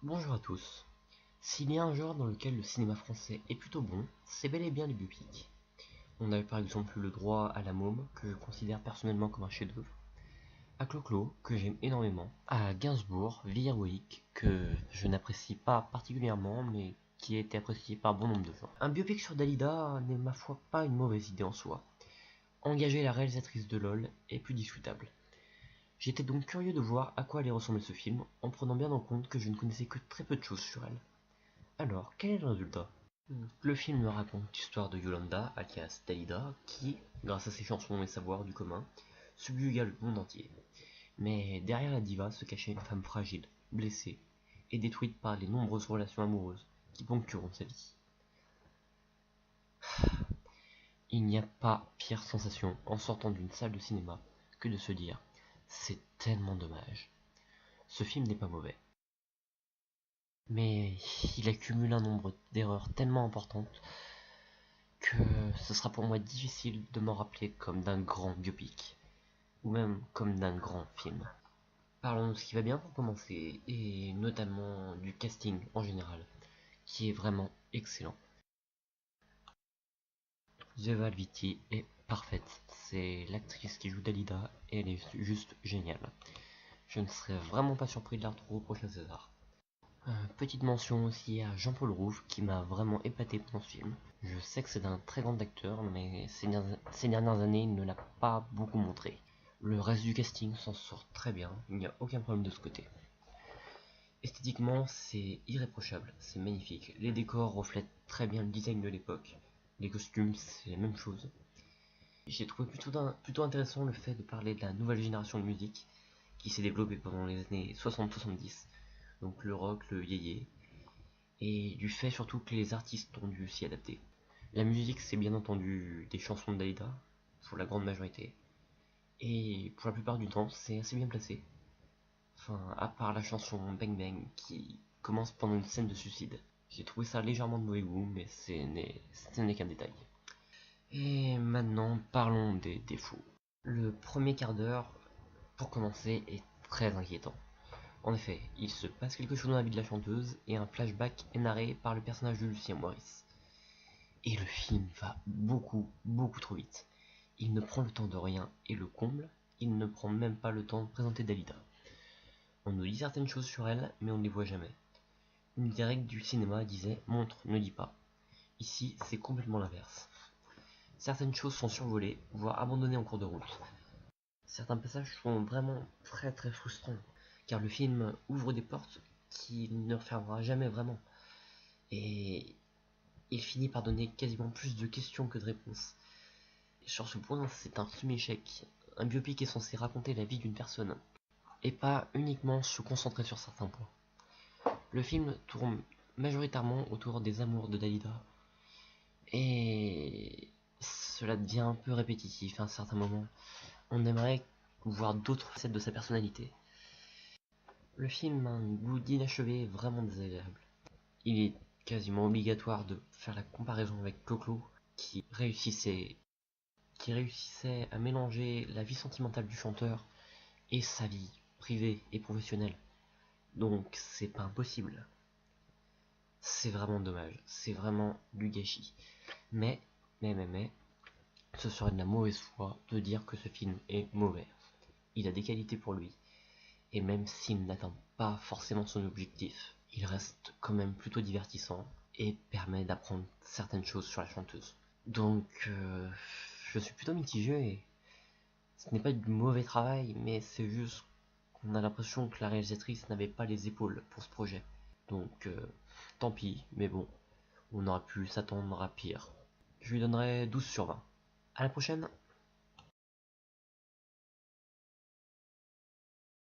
Bonjour à tous. S'il y a un genre dans lequel le cinéma français est plutôt bon, c'est bel et bien les biopics. On a par exemple le droit à La Môme, que je considère personnellement comme un chef-d'œuvre, à Clo-Clo, que j'aime énormément, à Gainsbourg, Vie héroïque, que je n'apprécie pas particulièrement, mais qui a été apprécié par bon nombre de gens. Un biopic sur Dalida n'est ma foi pas une mauvaise idée en soi. Engager la réalisatrice de LOL est plus discutable. J'étais donc curieux de voir à quoi allait ressembler ce film, en prenant bien en compte que je ne connaissais que très peu de choses sur elle. Alors, quel est le résultat? Le film raconte l'histoire de Yolanda, alias Dalida, qui, grâce à ses chansons et sa voix hors du commun, subjuga le monde entier. Mais derrière la diva se cachait une femme fragile, blessée, et détruite par les nombreuses relations amoureuses qui ponctueront sa vie. Il n'y a pas pire sensation en sortant d'une salle de cinéma que de se dire « c'est tellement dommage ». Ce film n'est pas mauvais. Mais il accumule un nombre d'erreurs tellement importantes que ce sera pour moi difficile de m'en rappeler comme d'un grand biopic, ou même comme d'un grand film. Parlons de ce qui va bien pour commencer, et notamment du casting en général, qui est vraiment excellent. Zeva Alviti est parfaite, c'est l'actrice qui joue Dalida, et elle est juste géniale. Je ne serais vraiment pas surpris de la retrouver au prochain César. Petite mention aussi à Jean-Paul Rouve qui m'a vraiment épaté pendant ce film. Je sais que c'est un très grand acteur, mais ces dernières années il ne l'a pas beaucoup montré. Le reste du casting s'en sort très bien, il n'y a aucun problème de ce côté. Esthétiquement c'est irréprochable, c'est magnifique. Les décors reflètent très bien le design de l'époque. Les costumes c'est la même chose. J'ai trouvé plutôt intéressant le fait de parler de la nouvelle génération de musique qui s'est développée pendant les années 60-70. Donc le rock, le yéyé, et du fait surtout que les artistes ont dû s'y adapter. La musique, c'est bien entendu des chansons de Dalida, pour la grande majorité, et pour la plupart du temps, c'est assez bien placé. Enfin, à part la chanson Bang Bang qui commence pendant une scène de suicide. J'ai trouvé ça légèrement de mauvais goût, mais ce n'est qu'un détail. Et maintenant, parlons des défauts. Le premier quart d'heure, pour commencer, est très inquiétant. En effet, il se passe quelque chose dans la vie de la chanteuse et un flashback est narré par le personnage de Lucien Moirice. Et le film va beaucoup trop vite. Il ne prend le temps de rien et le comble, il ne prend même pas le temps de présenter Dalida. On nous dit certaines choses sur elle, mais on ne les voit jamais. Une des règles du cinéma disait montre, ne dis pas. Ici, c'est complètement l'inverse. Certaines choses sont survolées, voire abandonnées en cours de route. Certains passages sont vraiment très frustrants, car le film ouvre des portes qu'il ne refermera jamais vraiment. Et il finit par donner quasiment plus de questions que de réponses. Sur ce point, c'est un semi-échec. Un biopic est censé raconter la vie d'une personne, et pas uniquement se concentrer sur certains points. Le film tourne majoritairement autour des amours de Dalida, et cela devient un peu répétitif à un certain moment. On aimerait voir d'autres facettes de sa personnalité. Le film a un goût d'inachevé vraiment désagréable. Il est quasiment obligatoire de faire la comparaison avec Clo-Clo, qui réussissait à mélanger la vie sentimentale du chanteur et sa vie privée et professionnelle. Donc c'est pas impossible. C'est vraiment dommage, c'est vraiment du gâchis. Mais, ce serait de la mauvaise foi de dire que ce film est mauvais. Il a des qualités pour lui, et même s'il n'atteint pas forcément son objectif, il reste quand même plutôt divertissant et permet d'apprendre certaines choses sur la chanteuse. Donc je suis plutôt mitigé et ce n'est pas du mauvais travail, mais c'est juste qu'on a l'impression que la réalisatrice n'avait pas les épaules pour ce projet. Donc tant pis, mais bon, on aurait pu s'attendre à pire. Je lui donnerai 12 sur 20. À la prochaine.